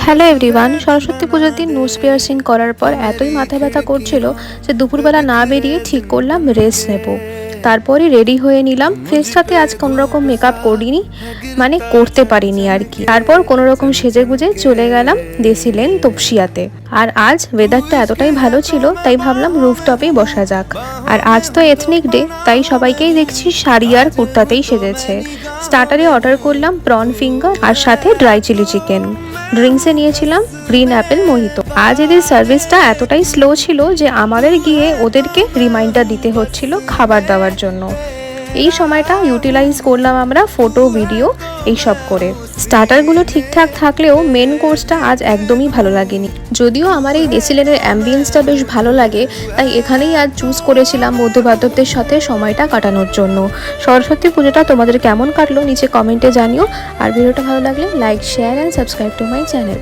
Hello everyone, Saraswati পুজোর দিন nose piercing করার পর এতই মাথা ব্যথা করছিল যে দুপুরবেলা না বেরিয়ে ঠিক করলাম রেস্ট নেব। তারপরে রেডি হয়ে নিলাম। ফেসটাতে আজ কোনোরকম মেকআপ করিনি, মানে করতে পারিনি আর কি। তারপর কোনোরকম সেজে গুজে চলে গেলাম দেশি লেন তপসিয়াতে। আর আজ ওয়েদারটা এতটাই ভালো ছিল তাই ভাবলাম রুফটপেই বসা যাক। আর আজ তো এথনিক ডে, তাই সবাইকেই দেখছি শাড়ি আর কুর্তাতেই সেজেছে। স্টার্টারে অর্ডার করলাম প্রন ফিঙ্গার আর সাথে ড্রাই চিলি চিকেন। ড্রিঙ্কসে নিয়েছিলাম গ্রিন অ্যাপেল মোহিতো। আজ এদের সার্ভিসটা এতটাই স্লো ছিল যে আমাদের গিয়ে ওদেরকে রিমাইন্ডার দিতে হচ্ছিল খাবার দেওয়ার জন্য। এই সময়টা ইউটিলাইজ করলাম আমরা ফটো ভিডিও এইসব করে। স্টার্টারগুলো ঠিকঠাক থাকলেও মেন কোর্সটা আজ একদমই ভালো লাগেনি। যদিও আমার এই ডেসিলেনের অ্যাম্বিয়েন্সটা বেশ ভালো লাগে, তাই এখানেই আজ চুজ করেছিলাম বন্ধুবান্ধবদের সাথে সময়টা কাটানোর জন্য। সরস্বতী পুজোটা তোমাদের কেমন কাটলো নিচে কমেন্টে জানিও। আর ভিডিওটা ভালো লাগলে like, share and subscribe to my channel.